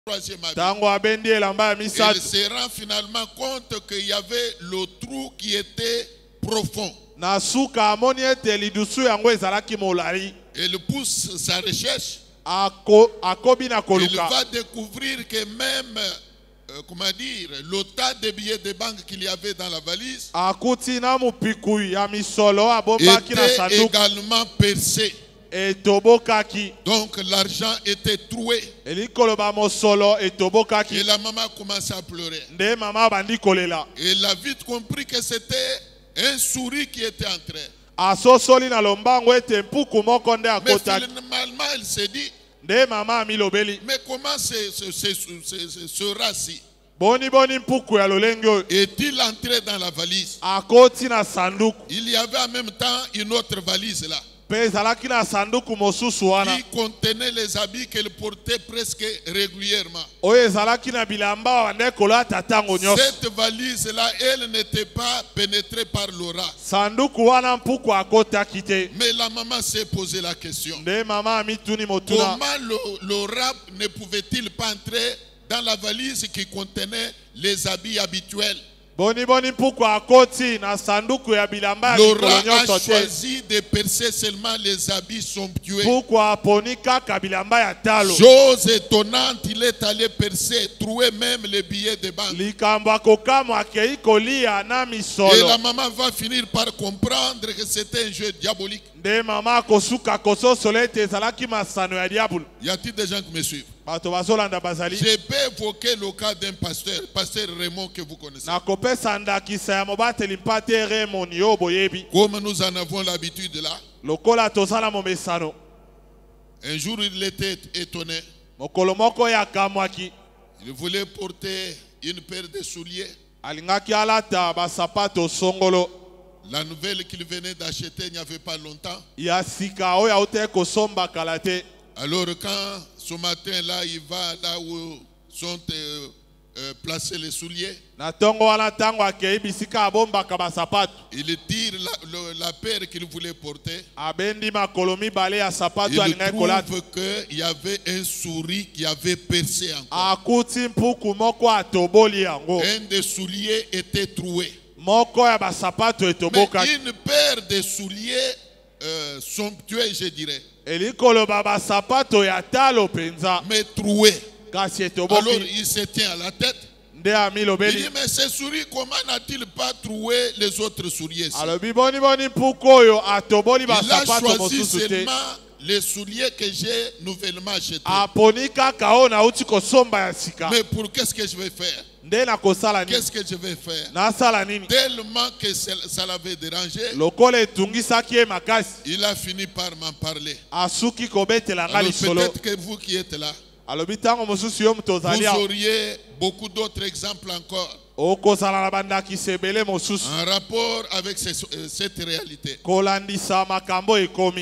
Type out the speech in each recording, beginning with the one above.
troisième habit. Il se rend finalement compte qu'il y avait le trou qui était profond. Il pousse sa recherche. Il va découvrir que même, comment dire, le tas de billets de banque qu'il y avait dans la valise était également percé. Donc l'argent était troué. Et la maman commence à pleurer. Elle a vite compris que c'était un souris qui était entré. Mais finalement elle s'est dit, mais comment sera-ci? Est-il entré dans la valise? Il y avait en même temps une autre valise là, qui contenait les habits qu'elle portait presque régulièrement. Cette valise-là, elle n'était pas pénétrée par l'aura. Mais la maman s'est posé la question. Comment l'aura ne pouvait-il pas entrer dans la valise qui contenait les habits habituels? L'aura a choisi de percer seulement les habits somptueux. Chose étonnante, il est allé percer, trouver même les billets de banque. Et la maman va finir par comprendre que c'était un jeu diabolique. Y a-t-il des gens qui me suivent? Je peux évoquer le cas d'un pasteur, pasteur Raymond que vous connaissez. Comme nous en avons l'habitude là. Un jour il était étonné. Il voulait porter une paire de souliers. La nouvelle qu'il venait d'acheter il n'y avait pas longtemps. Alors quand ce matin-là, il va là où sont placés les souliers. Il tire la paire qu'il voulait porter. Il trouve qu'il y avait un souris qui avait percé encore. Un des souliers était troué. Mais une paire de souliers somptueux, je dirais. Mais troué. Alors il se tient à la tête. Il dit, mais ce souris, comment n'a-t-il pas troué les autres souliers? Il a choisi seulement les souliers que j'ai nouvellement achetés. Mais pour qu'est-ce que je vais faire? Qu'est-ce que je vais faire? Tellement que ça l'avait dérangé, il a fini par m'en parler. Alors peut-être que vous qui êtes là, vous auriez beaucoup d'autres exemples encore en rapport avec cette réalité.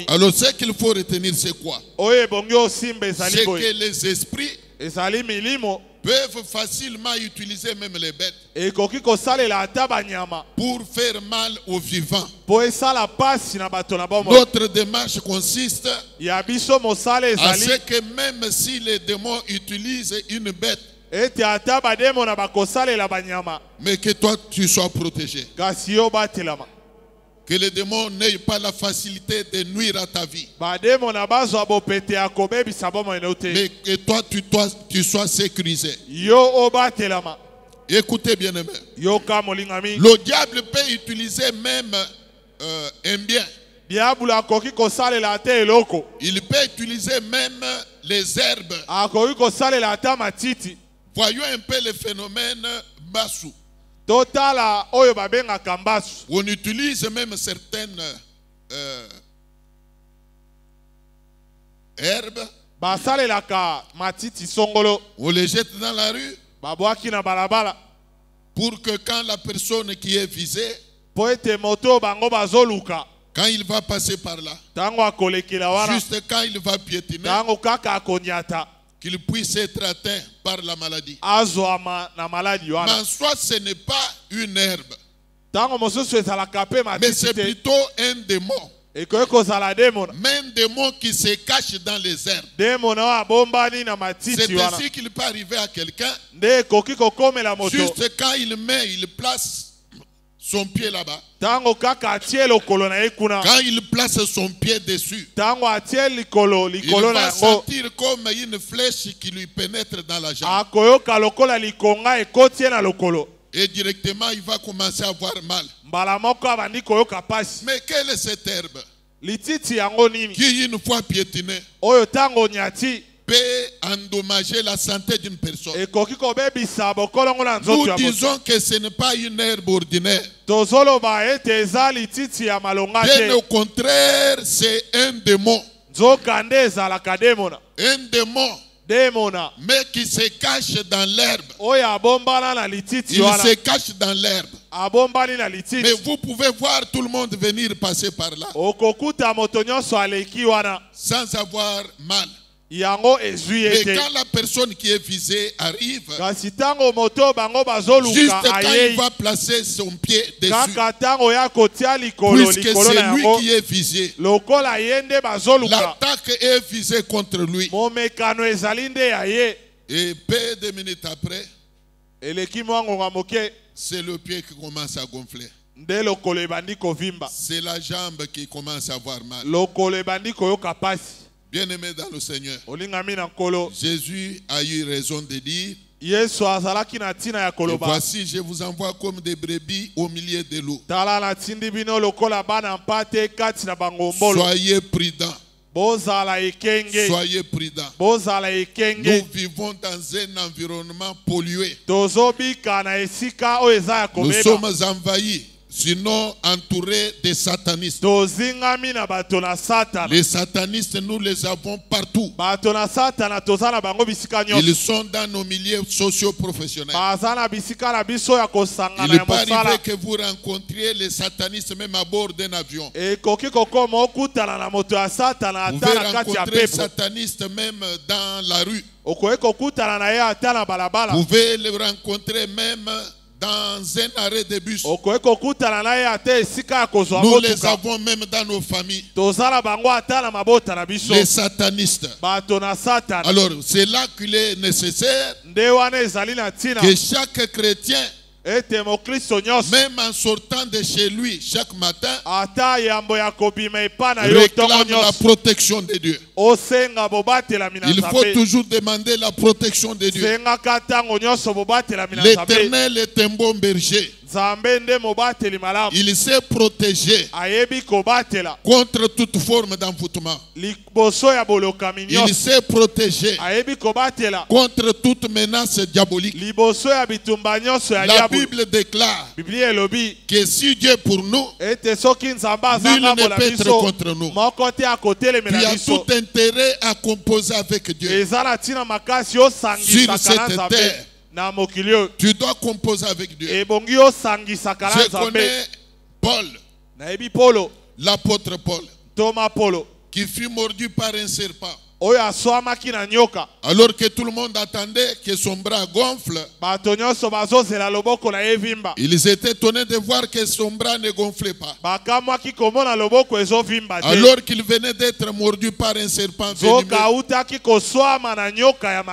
Alors ce qu'il faut retenir, c'est quoi? C'est que les esprits peuvent facilement utiliser même les bêtes pour faire mal aux vivants. Notre démarche consiste à ce que même si les démons utilisent une bête, mais que toi tu sois protégé. Que les démons n'aient pas la facilité de nuire à ta vie. Mais que toi tu sois sécurisé. Écoutez bien aimé. Le diable peut utiliser même un bien. Il peut utiliser même les herbes. Voyons un peu le phénomène Bassou. On utilise même certaines herbes. On les jette dans la rue pour que quand la personne qui est visée, quand il va passer par là, juste quand il va piétiner, qu'il puisse être atteint par la maladie. Mais en soi, ce n'est pas une herbe, mais c'est plutôt un démon. Même démon qui se cache dans les herbes. C'est ainsi qu'il peut arriver à quelqu'un. Juste quand il place son pied là-bas. Quand il place son pied dessus, il va sentir comme une flèche qui lui pénètre dans la jambe. Et directement, il va commencer à avoir mal. Mais quelle est cette herbe qui, une fois piétinée, peut endommager la santé d'une personne? Nous disons que ce n'est pas une herbe ordinaire. Bien au contraire, c'est un démon. Un démon, mais qui se cache dans l'herbe. Il se cache dans l'herbe. Mais vous pouvez voir tout le monde venir passer par là sans avoir mal. Et quand la personne qui est visée arrive, juste quand il va placer son pied dessus, puisque c'est lui qui est visé, l'attaque est visée contre lui. Et peu de minutes après, c'est le pied qui commence à gonfler. C'est la jambe qui commence à avoir mal. Bien-aimé dans le Seigneur, Jésus a eu raison de dire, et voici, je vous envoie comme des brebis au milieu de loups. Soyez prudents. Soyez prudents. Nous vivons dans un environnement pollué. Nous sommes envahis, sinon entourés des satanistes. Les satanistes, nous les avons partout. Ils sont dans nos milieux socio-professionnels. Il peut arriver que vous rencontriez les satanistes même à bord d'un avion. Vous pouvez rencontrer les satanistes même dans la rue. Vous pouvez les rencontrer même dans un arrêt de bus. Nous les avons même dans nos familles. Les satanistes. Alors, c'est là qu'il est nécessaire que chaque chrétien, même en sortant de chez lui chaque matin, réclame la protection de Dieu. Il faut toujours demander la protection de Dieu. L'Éternel est un bon berger. Il s'est protégé contre toute forme d'envoûtement. Il s'est protégé contre toute menace diabolique. La Bible déclare que si Dieu est pour nous, nul ne peut être contre nous. Tu as tout intérêt à composer avec Dieu. Sur cette terre, tu dois composer avec Dieu. Je connais Paul, l'apôtre Paul, qui fut mordu par un serpent. Alors que tout le monde attendait que son bras gonfle, ils étaient étonnés de voir que son bras ne gonflait pas. Alors qu'il venait d'être mordu par un serpent venimeux.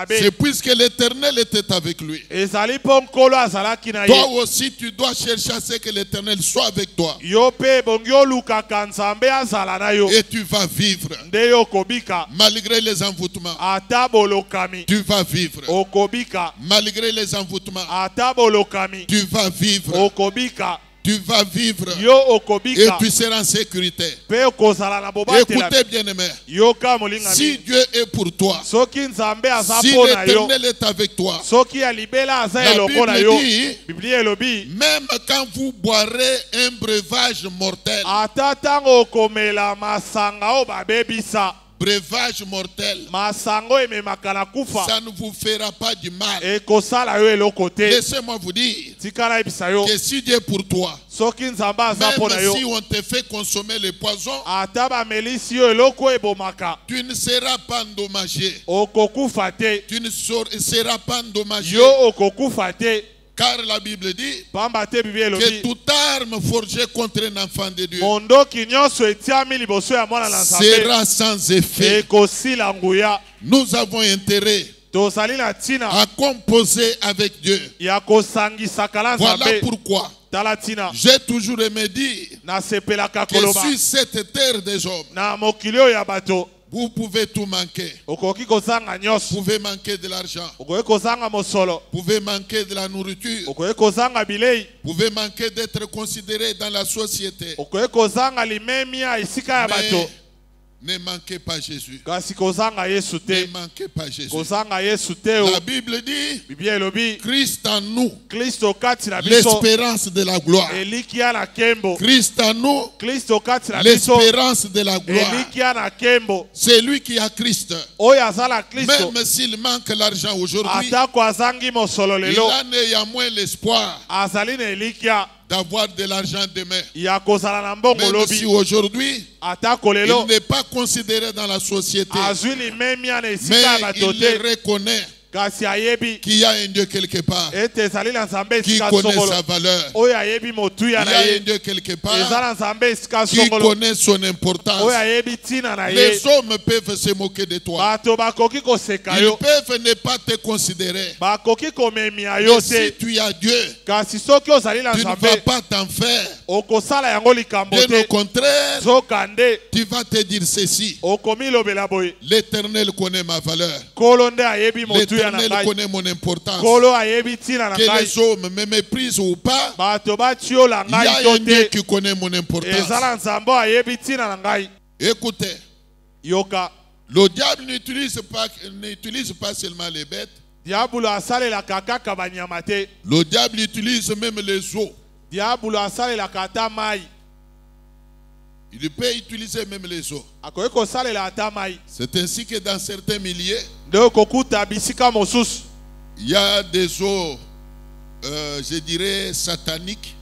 C'est puisque l'Éternel était avec lui. Toi aussi, tu dois chercher à ce que l'Éternel soit avec toi. Et tu vas vivre. Malgré les envoûtements, tu vas vivre. Malgré les envoûtements, tu vas vivre. Tu vas vivre et tu seras en sécurité. Écoutez bien aimé, si Dieu est pour toi, si l'Éternel est avec toi, la Bible dit, même quand vous boirez un breuvage mortel, breuvage mortel, ça ne vous fera pas du mal. Laissez-moi vous dire que si Dieu est pour toi, même si on te fait consommer le poison, tu ne seras pas endommagé. Tu ne seras pas endommagé. Car la Bible dit que toute arme forgée contre un enfant de Dieu sera sans effet. Nous avons intérêt à composer avec Dieu. Voilà pourquoi j'ai toujours aimé dire que sur cette terre des hommes, vous pouvez tout manquer. Vous pouvez manquer de l'argent. Vous pouvez manquer de la nourriture. Vous pouvez manquer d'être considéré dans la société. Mais ne manquez pas Jésus. Ne manquez pas Jésus. La Bible dit Christ en nous, l'espérance de la gloire. Christ en nous, l'espérance de la gloire. C'est lui qui a Christ. Même s'il manque l'argent aujourd'hui, il en a moins l'espoir d'avoir de l'argent demain. Même si aujourd'hui il n'est pas considéré dans la société, mais il le reconnaît qu'il y a un Dieu quelque part qui connaît sa valeur. Il y a un Dieu quelque part qui connaît son importance. Les hommes peuvent se moquer de toi. Ils peuvent ne pas te considérer. Mais si tu as Dieu, tu ne vas pas t'en faire. Bien au contraire, tu vas te dire ceci: l'Éternel connaît ma valeur. L'Éternel connaît mon importance. Que les hommes me méprisent ou pas, il y a un Dieu qui connaît mon importance. Écoutez, le diable n'utilise pas seulement les bêtes. Le diable utilise même les eaux. Il peut utiliser même les eaux. C'est ainsi que dans certains milieux, il y a des eaux, je dirais, sataniques.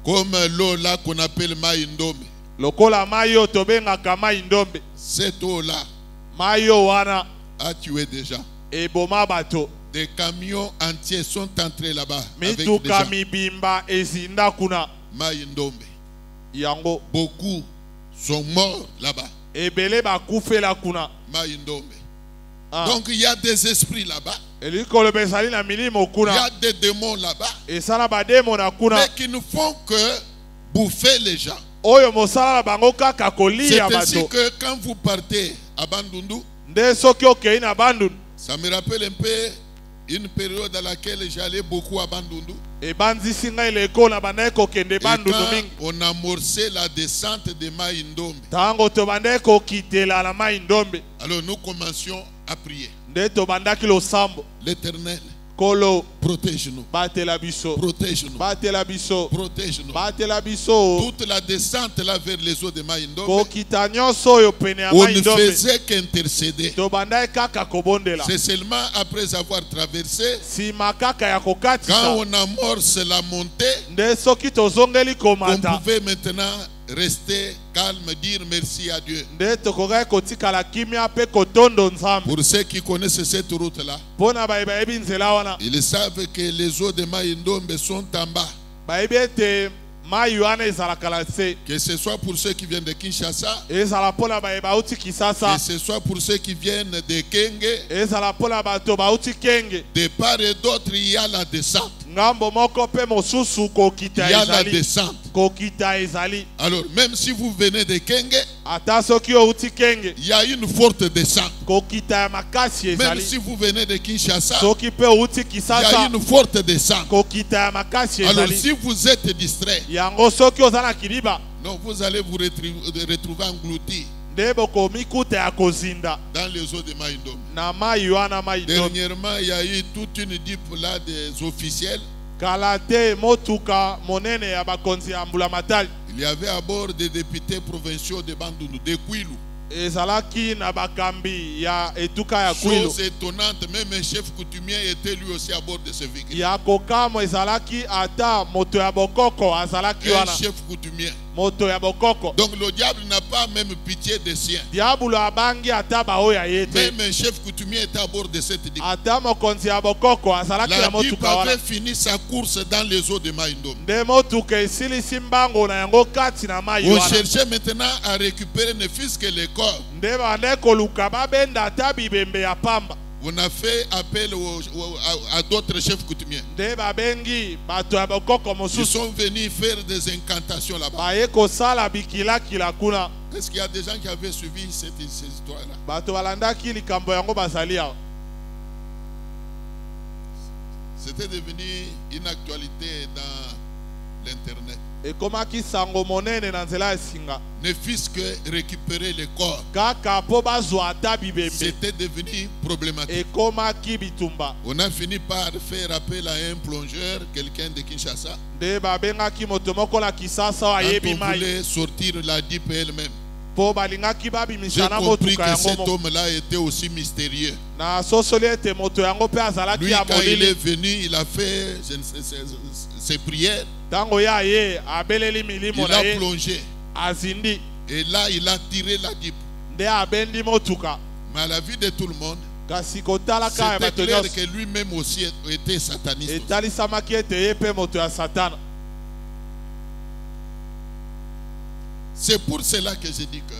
Comme l'eau là qu'on appelle Mai Ndombe. Cette eau-là a tué déjà. Des camions entiers sont entrés là-bas avec des gens. Mai Ndombe. Beaucoup sont morts là-bas. Mai Ndombe. Donc il y a des esprits là-bas. Il y a des démons là-bas. Mais qui ne font que bouffer les gens. C'est ainsi que quand vous partez à Bandundu, ça me rappelle un peu une période dans laquelle j'allais beaucoup à Bandundu. Et quand on amorçait la descente de Mai Ndombe, alors nous commencions à prier. L'Éternel, protège-nous. Protège-nous. Protège-nous. Toute la descente là vers les eaux de Mai Ndombe, on ne faisait qu'intercéder. C'est seulement après avoir traversé, quand on amorce la montée, on pouvait maintenant rester calme, dire merci à Dieu. Pour ceux qui connaissent cette route-là, ils savent que les eaux de Mai Ndombe sont en bas. Que ce soit pour ceux qui viennent de Kinshasa, que ce soit pour ceux qui viennent de Kenge, de part et d'autre, il y a la descente. Il y a la descente. Alors, même si vous venez de Kenge, il y a une forte descente. Même si vous venez de Kinshasa, il y a une forte descente. Alors, si vous êtes distrait, non, vous allez vous retrouver englouti dans les eaux de Mai Ndombe. Dernièrement, il y a eu toute une dip là des officiels. Il y avait à bord des députés provinciaux de Bandundu, de Kwilu. Chose étonnante, même un chef coutumier était lui aussi à bord de ce véhicule. Un chef coutumier. Donc le diable n'a pas même pitié des siens. Même un chef coutumier était à bord de cette dîme. La dîme avait fini sa course dans les eaux de Maïndom. On cherchait maintenant à récupérer ne fût-ce que les corps. On a fait appel à d'autres chefs coutumiers. Ils sont venus faire des incantations là-bas. Est-ce qu'il y a des gens qui avaient suivi cette histoire-là? C'était devenu une actualité dans l'Internet. Ne fût-ce que récupérer les corps. C'était devenu problématique. On a fini par faire appel à un plongeur, quelqu'un de Kinshasa. Quand on voulait sortir la dîme elle-même. J'ai compris que cet homme-là était aussi mystérieux. Lui, quand il est venu, il a fait ses prières. Il a plongé. Et là, il a tiré la dîme. Mais à la vue de tout le monde, c'était clair que lui-même aussi était sataniste. C'est pour cela que je dis que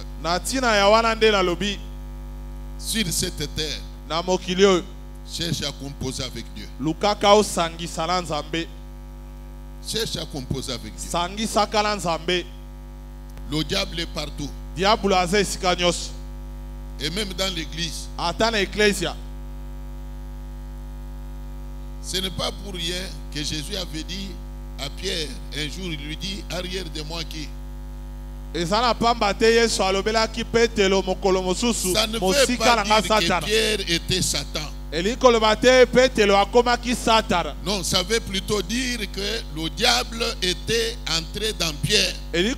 sur cette terre, cherche à composer avec Dieu. Cherche à composer avec Dieu. Le diable est partout. Et même dans l'église. Ce n'est pas pour rien que Jésus avait dit à Pierre, un jour il lui dit, arrière de moi qui? Ça ne veut pas dire que Pierre était Satan. Non, ça veut plutôt dire que le diable était entré dans Pierre. Le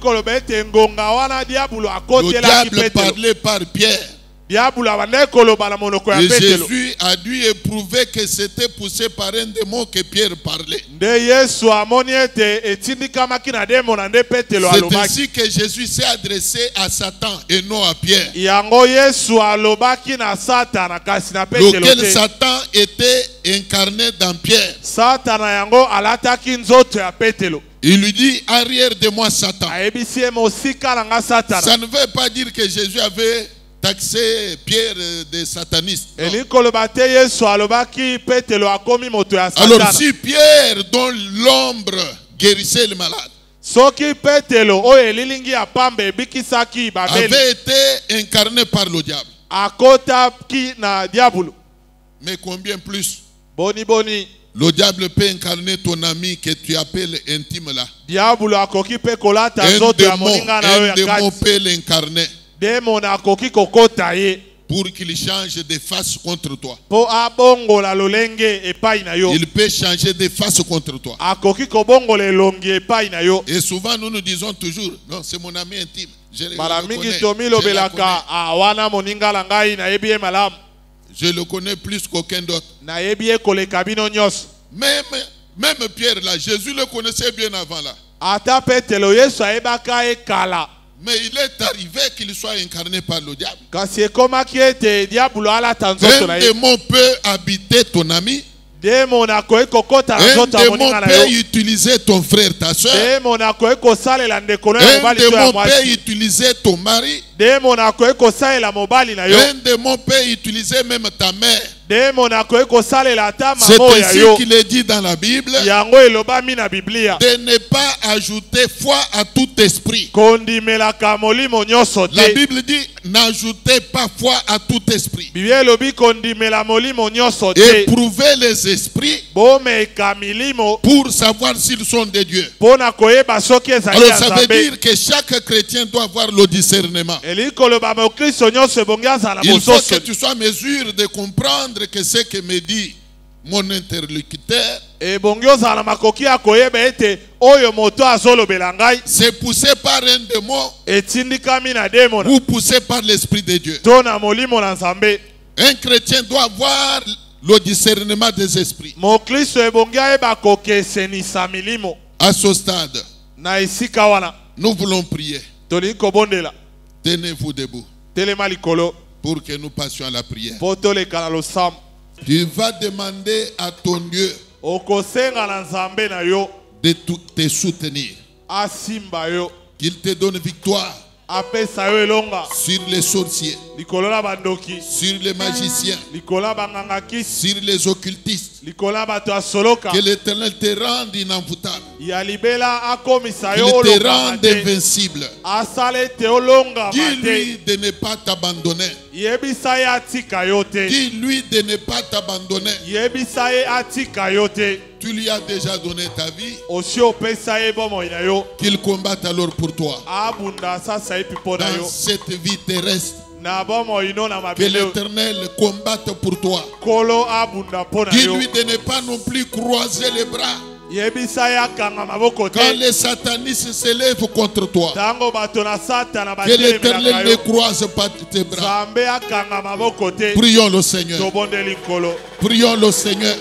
diable parlait par Pierre. Et Jésus a dû éprouver que c'était poussé par un démon que Pierre parlait. C'est ainsi que Jésus s'est adressé à Satan et non à Pierre. Lequel Satan était incarné dans Pierre. Il lui dit, arrière de moi Satan. Ça ne veut pas dire que Jésus avait taxé Pierre de sataniste. Alors si Pierre, dont l'ombre guérissait le malade, avait été incarné par le diable, mais combien plus le diable peut incarner ton ami que tu appelles intime là. Un démon peut l'incarner pour qu'il change de face contre toi. Il peut changer de face contre toi. Et souvent nous nous disons toujours, non, c'est mon ami intime. Je le connais plus qu'aucun d'autre. Même Pierre là, Jésus le connaissait bien avant là. Mais il est arrivé qu'il soit incarné par le diable. Un démon peut habiter ton ami. Un démon peut utiliser ton frère, ta soeur. Un démon peut utiliser ton mari. Un démon peut utiliser même ta mère. C'est ainsi qu'il est dit dans la Bible de ne pas ajouter foi à tout esprit. La Bible dit n'ajoutez pas foi à tout esprit. Éprouvez les esprits pour savoir s'ils sont de Dieu. Alors ça veut dire que chaque chrétien doit avoir le discernement. Il faut que tu sois en mesure de comprendre que ce que me dit mon interlocuteur, c'est poussé par un démon ou poussé par l'Esprit de Dieu. Un chrétien doit avoir le discernement des esprits. À ce stade, Nous voulons prier. Tenez-vous debout pour que nous passions à la prière. Tu vas demander à ton Dieu de te soutenir. Qu'il te donne victoire sur les sorciers, sur les magiciens, sur les occultistes. Que l'Éternel te rende inenvoûtable. Qu'il te rende invincible. Dis-lui de ne pas t'abandonner. Dis-lui de ne pas t'abandonner. Tu lui as déjà donné ta vie. Qu'il combatte alors pour toi. Dans cette vie terrestre. Que l'Éternel combatte pour toi. Dis-lui de ne pas non plus croiser les bras. Quand les satanistes s'élèvent contre toi, que l'Éternel ne croise pas tes bras. Prions le Seigneur. Prions le Seigneur.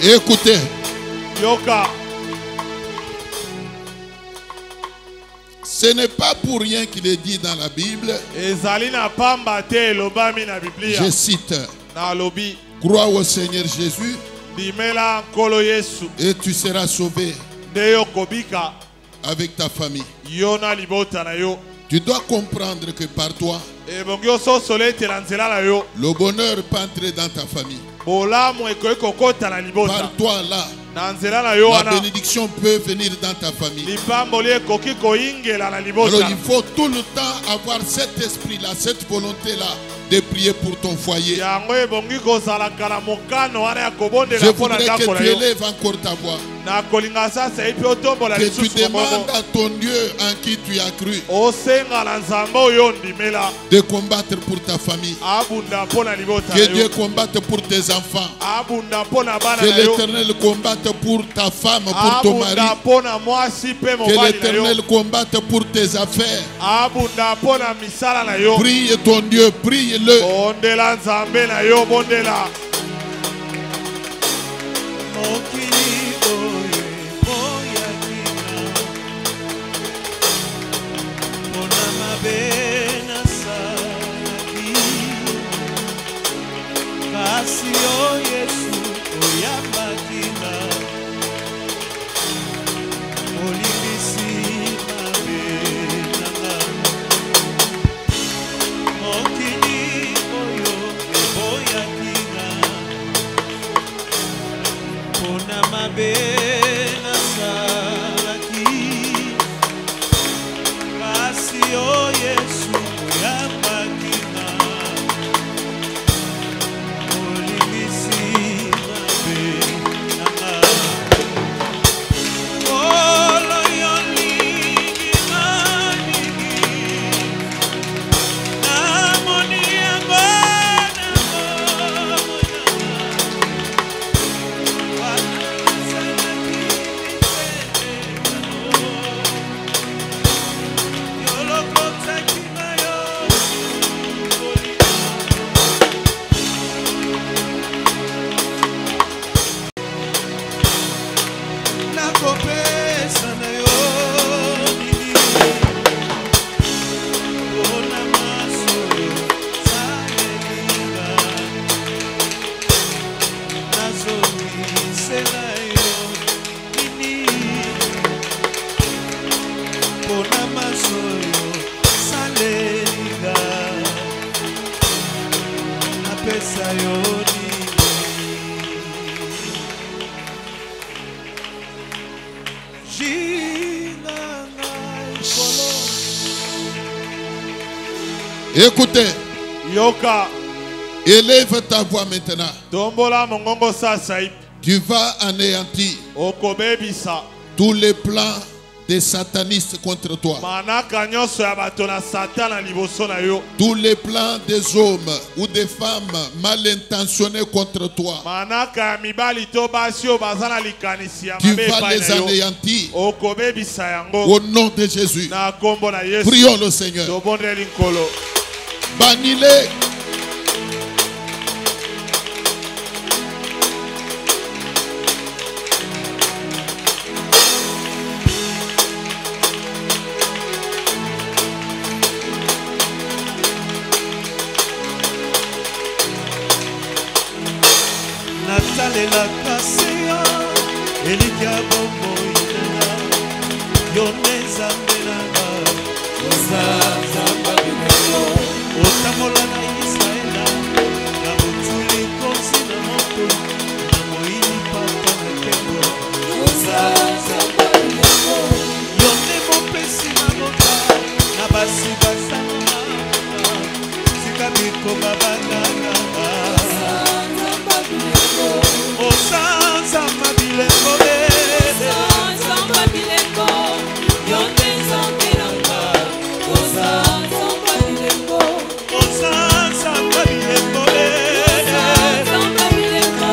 Écoutez. Ce n'est pas pour rien qu'il est dit dans la Bible. Je cite. Crois au Seigneur Jésus et tu seras sauvé avec ta famille. Tu dois comprendre que par toi, le bonheur peut entrer dans ta famille. Par toi là, la bénédiction peut venir dans ta famille. Alors il faut tout le temps avoir cet esprit-là, cette volonté-là de prier pour ton foyer. Je voudrais que tu élèves encore ta voix. Que tu demandes à ton Dieu en qui tu as cru de combattre pour ta famille. Que Dieu combatte pour tes enfants. Que l'Éternel combatte pour ta femme, pour ton mari. Que l'Éternel combatte pour tes affaires. Prie ton Dieu, prie-le. Écoutez. Yoka. Élève ta voix maintenant. Tombola mongongo sasa. Tu vas anéantir okobebisa tous les plans des satanistes contre toi. Manaka nyonso ya bato na Satan liboso na yo. Tous les plans des hommes ou des femmes mal intentionnés contre toi. Manaka mibali to basio bazana likanisi ya tu vas les anéantir. Okobebisa yango. Au nom de Jésus. Na kombo na Yesu. Prions le Seigneur. Tobondeli nkolo. Banile. Natalela kaseya elikia bombo inena yoneza mbelanga ozaza babineko otamola na Israela na motuli konsi na moto na moini papa na kembo ozaza babineko yone mopesi na mota na basi basana sika biko babanganga Osanza mabileko Osanza mabileko Yonde zambelanga Osanza mabileko Osanza mabileko Osanza mabileko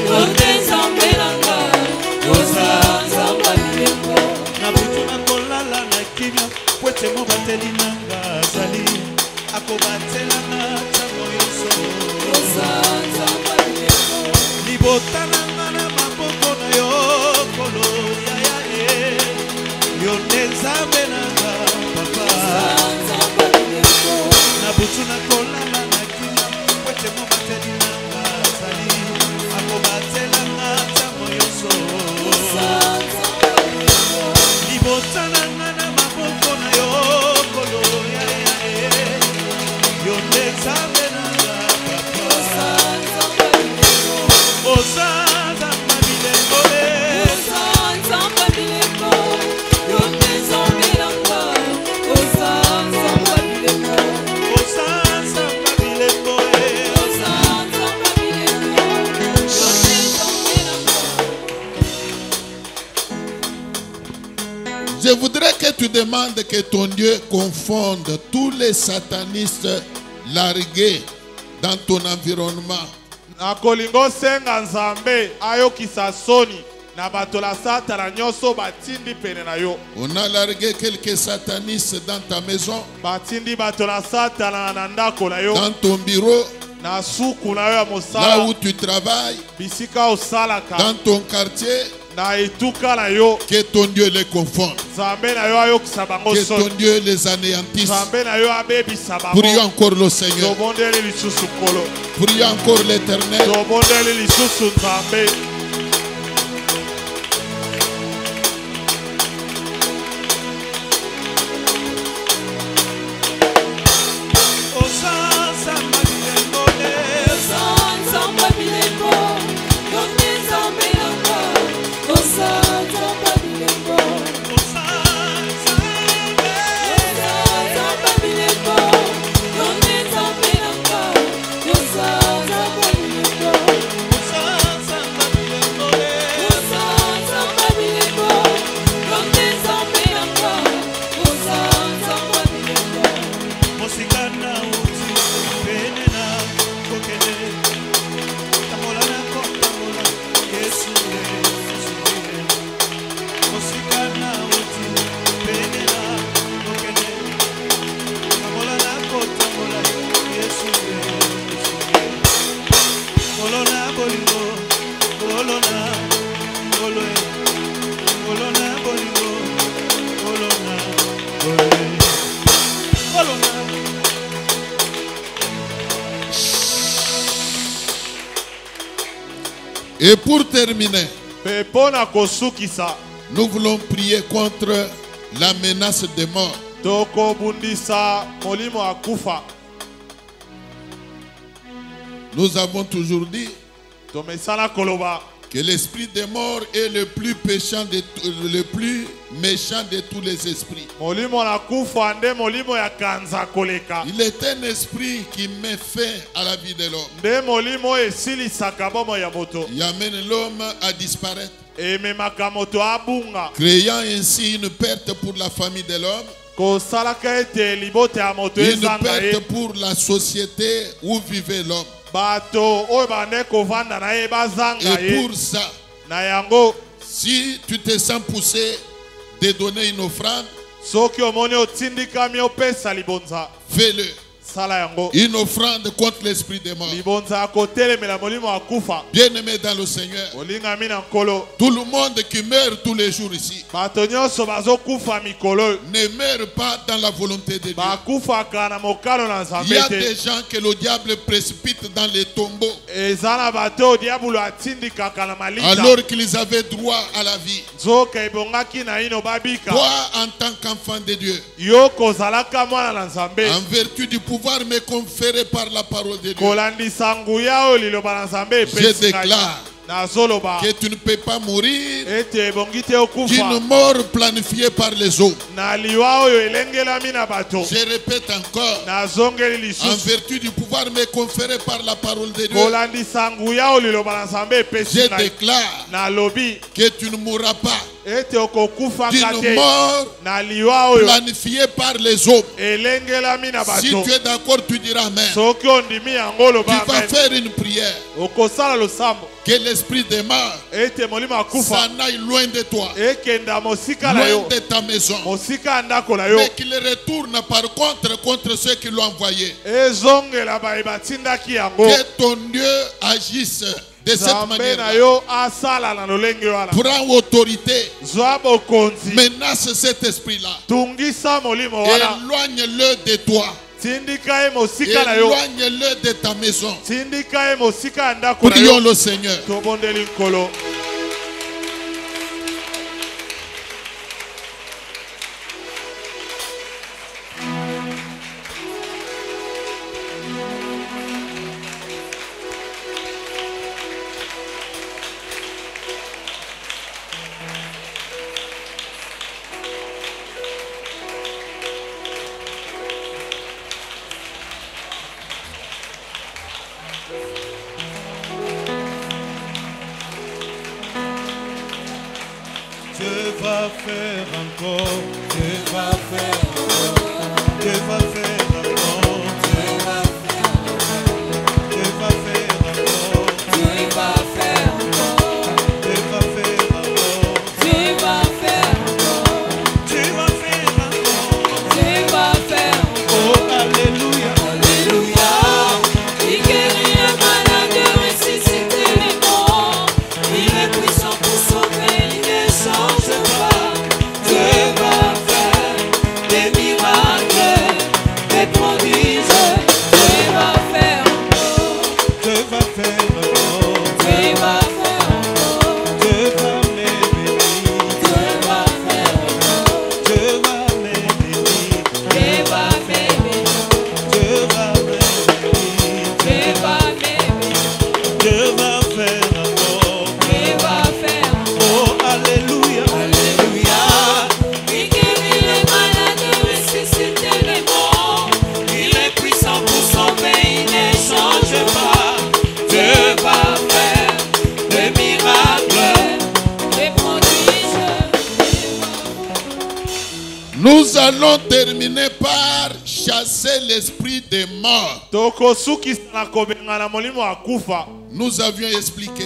Yonde zambelanga Osanza mabileko Na butu na kolala na kimia Pwete mo bateli nanga zali Ako batela na tango yoso Osanza Libotana na maboko na yo kolo ya ya yoneza benanga papa na butu na kolala na kina kwete mo bateli nanga zali ako batela na tango yoso libotana na maboko na yo kolo ya ya yoneza benanga papa Osanza mabileko Osanza mabileko Yonde zambelanga Osanza mabileko Osanza mabileko Osanza mabileko Yonde zambelanga. Je voudrais que tu demandes que ton Dieu confonde tous les satanistes largués dans ton environnement. Akolingo senga nzambe ayokisa soni na bato la Satana nyonso batindi pene na yo. On a largué quelques satanistes dans ta maison. Batindi bato la Satana na ndako na yo. Dans ton bureau. Na suku na yo ya mosala. Là où tu travailles. Bisika osalaka. Dans ton quartier. Na etuka na yo. Que ton Dieu les confonde. Nzambe na yo ayokisa bango soni. Que ton Dieu les anéantisse. Nzambe na yo abebisa bango. Prions encore le Seigneur. Tobondeli lisusu kolo. Prions encore l'Éternel. Tobondeli lisusu Nzambe. Osanza mabileko Yonde zambelanga Et pour terminer, Pepona kosukisa. nous voulons prier contre la menace de mort. Toko bundisa molimo akufa. Nous avons toujours dit Tomesana koloba. que l'esprit de mort est le plus méchant de tous les esprits. Molimo nakufa nde molimo ya kanza koleka. Il est un esprit qui met fin à la vie de l'homme. Nde molimo esilisaka bomo ya moto. Il amène l'homme à disparaître, Ememaka moto abunga. créant ainsi une perte pour la famille de l'homme, Kosalaka ete libote ya moto une ezanga ye. perte pour la société où vivait l'homme. Bato oyo bande kovanda na ye bazanga Et ye. pour ça, Na yango si tu te sens poussé de donner une offrande, soki omoni otindikami opesa libonza. fais-le. Sala yango. Une offrande contre l'esprit de mort. Libonza ya kotelemela molimo akufa. Bien-aimé dans le Seigneur, Olingami na nkolo. tout le monde qui meurt tous les jours ici Bato nyonso bazokufa mikolo. ne meurt pas dans la volonté de Dieu. Bakufaka na mokalo na Il y a nzambe des te. gens que le diable précipite dans les tombeaux Eza na bato oyo diabolo atindikaka na malita. alors qu'ils avaient droit à la vie. Nzoka ebongaki na ino babika. Toi, en tant qu'enfant de Dieu, Yo kozalaka mwana na nzambe. en vertu du pouvoir me conféré par la parole de Dieu, Kolandisa nguya oyo liloba na nzambe je epesi ngai. déclare Nazoloba que tu ne peux pas mourir ete ebongi te d'une okufa mort planifiée par les hommes. na liwa oyo elengelami na bato. Je répète encore, Nazongeli en lisusu. vertu du pouvoir me conféré par la parole de Dieu, Kolandisa nguya oyo liloba na nzambe je epesi ngai. déclare Nalobi que tu ne mourras pas ete okokufaka d'une te mort na liwa oyo planifiée par les hommes. elengelami na Si bato. tu es d'accord, tu diras Amen. Soki ondimi yango Tu oloba vas amen. faire une prière. Okosala losambo Que l'esprit de mort ete molimo akufa s'en aille loin de toi, ekenda mosika na loin yo de ta maison. mosika ya ndako na yo Mais qu'il retourne par contre ceux qui l'ont envoyé. ezongela baye batindaki yango. Que ton Dieu agisse de cette Nzambe na manière. yo asala na lolenge wana. Prends autorité. Zwa bokonzi. Menace cet esprit-là. Tungisa molimo wana. Éloigne-le de toi. Tindika ye mosika na yo. Éloigne-le de ta maison. Tindika ye mosika ya ndako na Prions yo. le Seigneur. Tobondeli nkolo. Dieu va faire encore, Dieu va faire encore, Dieu va faire encore, Dieu va faire encore, Dieu va faire encore, Dieu va faire encore, Dieu va faire encore, Dieu va faire encore, Dieu va faire encore, Dieu va faire encore. oh alléluia, Alléluia. Il guérit les malades, ressuscite les morts. Il est puissant pour sauver, il ne change pas. Dieu va faire des miracles, des prodiges. Dieu va faire encore, Dieu va faire encore, Dieu va faire encore, Dieu va m'aimer, Dieu va faire encore, Dieu va m'aimer, Dieu va m'aimer, Dieu va m'aimer, Dieu va m'aimer, Dieu va faire encore, Dieu va faire encore. oh alléluia, Alléluia. Il guérit les malades, ressuscite les morts. Il est puissant pour sauver, il ne change pas. Dieu va faire des miracles, des prodiges. Nous allons terminer par chasser l'esprit des morts. Tokosukisa na kobenga na molimo akufa. Nous avions expliqué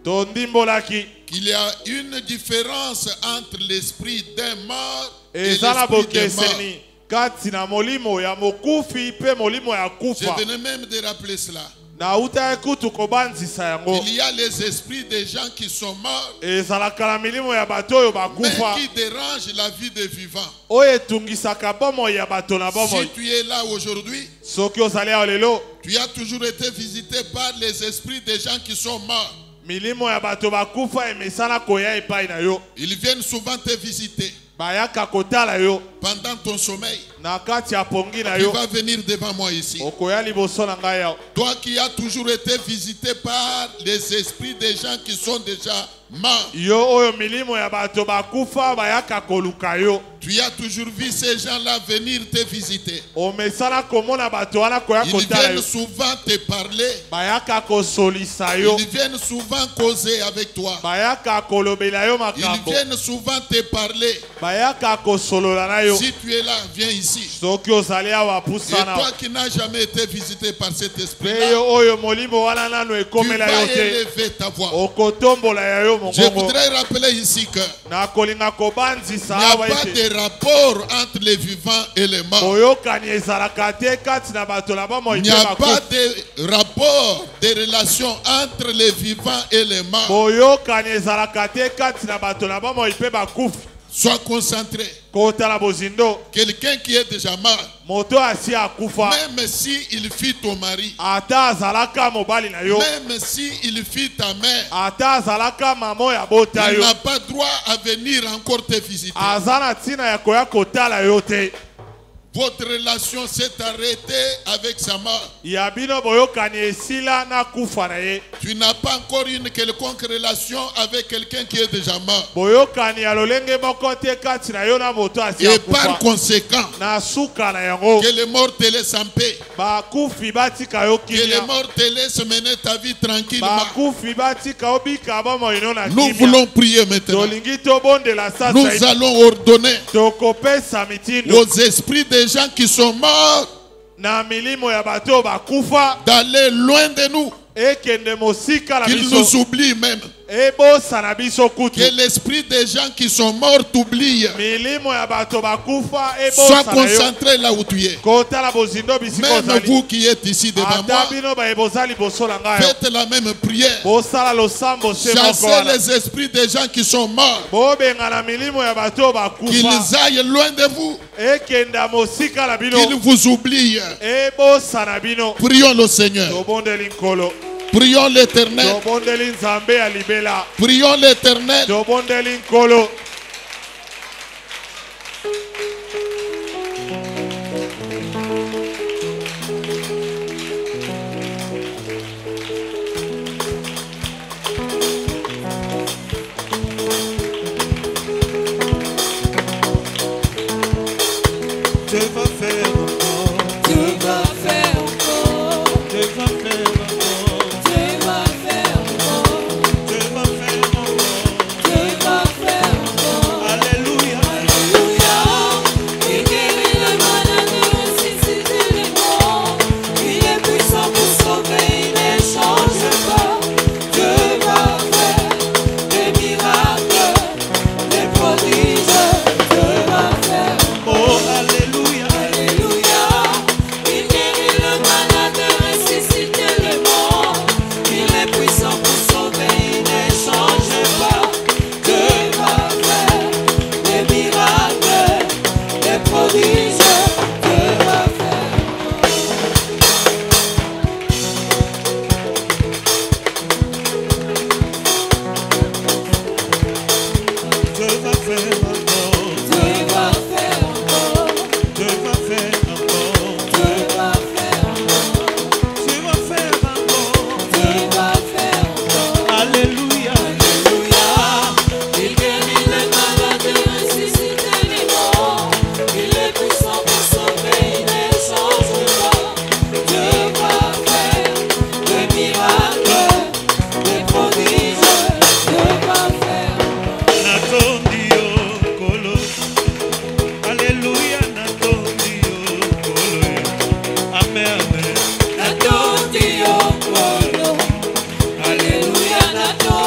Tondimbolaki. qu'il y a une différence entre l'esprit d'un mort et Eza na l'esprit des morts. bokeseni. Kati na molimo ya mokufi pe molimo ya Je kufa. venais même de rappeler cela. Na uta ekutu kobanzisa yango. Il y a les esprits des gens qui sont morts, Ezalaka na milimo ya bato oyo mais bakufa. qui dérangent la vie des vivants. Oyo etungisaka bomoi ya bato na bomoi. Si tu es là aujourd'hui, Soki ozali awa lelo. tu as toujours été visité par les esprits des gens qui sont morts. milimo ya bato bakufa emesana koya epai na yo. Ils viennent souvent te visiter. Bayaka kotala yo. Pendant ton sommeil, na kati ya pongi na tu yo. vas venir devant moi ici. Okoya liboso na ngai ya. Toi qui as toujours été visité par les esprits des gens qui sont déjà morts. Yo oyo milimo ya bato bakufa bayaka koluka yo. Tu as toujours vu ces gens-là venir te visiter. Omesana komona bato wana koya kotala yo. Ils viennent souvent te parler. Bayaka kosolisa yo. Ils viennent souvent causer avec toi. Bayaka kolobela yo makambo. Ils viennent souvent te parler. Bayaka kosolola na yo. Si tu es là, viens ici. Soki ozali awa Et pusana. toi qui n'as jamais été visité par cet esprit-là, Peyo oyo molimo wana nanu tu ekomela vas yo te. élever ta voix. Okotombola ya yo Je mongongo. voudrais rappeler ici que Na kolinga kobanzisa il n'y a awa pas ete. de rapport entre les vivants et les morts. Boyokani ezalaka te kati na bato na Il bomoi n'y pe a bakufa. pas de rapport, de relation entre les vivants et les morts. Boyokani ezalaka te kati na bato na bomoi pe bakufa. Sois concentré. Kotala bozindo. Quelqu'un qui est déjà mort, Moto asi akufa. même s'il fut ton mari, Ata azalaka mobali na yo. même s'il fut ta mère, Ata azalaka mamo ya bota il yo. n'a pas droit à venir encore te visiter. Azana tina ya koya kotala yo te. Votre relation s'est arrêtée avec sa mort. Yabino boyokani esila na kufa na ye. Tu n'as pas encore une quelconque relation avec quelqu'un qui est déjà mort. Boyokani alolenge moko te kati na yo na moto asi Et par akufa. conséquent, Na suka na yango. que les morts te laissent en paix. Bakufi batika yo Que les kimia. morts te laissent mener ta vie tranquillement. Bakufi batika obika bomoi no na Nous kimia. voulons prier maintenant. Tolingi tobondela sasa. Nous allons ordonner Tokopesa mitindo. aux esprits des gens qui sont morts Na milimo ya bato bakufa. d'aller loin de nous. Ekende mosika la Qu'ils biso. nous oublient même. Ebosa na biso kutu. Que l'esprit des gens qui sont morts t'oublie. Milimo ya bato bakufa Sois ebosa na yo. concentré là où tu es. Kotala bozindo bisiko Même zali. vous qui êtes ici devant Ata moi, bino ba eboza liboso na ngai. faites la même prière. Bosala losambo se moko Chassez wana. les esprits des gens qui sont morts. Bobenga na milimo ya bato Qu'ils bakufa. aillent loin de vous. Ekenda mosika la bino. Qu'ils vous oublient. Ebosa na bino. Prions le Seigneur. Tobondeli nkolo. Prions l'Éternel. Tobondeli nzambe ya libela. Prions l'Éternel. Tobondeli nkolo. Dieu va faire encore, Dieu va faire encore, Dieu va faire encore, Dieu va faire encore, Dieu va faire encore. Dieu va faire encore. Alléluia, Alléluia. Il guérit les malades, il ressuscite les morts. Il est puissant pour sauver, il ne change pas. Dieu va faire des miracles, des prodiges. Dieu va faire. oh Alléluia, Alléluia. Il guérit le malade, ressuscite les morts. Il est puissant pour sauver, il ne change pas. Dieu va faire des miracles, des prodiges. Dieu va faire. Dieu va faire encore, Dieu va faire encore. Dieu va faire encore, Dieu va faire encore. Dieu va faire encore. Dieu va faire encore. Alléluia, Alléluia. Il guérit les malades, ressuscite les morts. Il est puissant pour sauver, il ne change pas. Dieu va faire des miracles, des prodiges. Dieu va faire. natondi yo kolo. Alléluia, natondi yo kolo. Amen, amen. Natondi okolo. Alléluia, natondi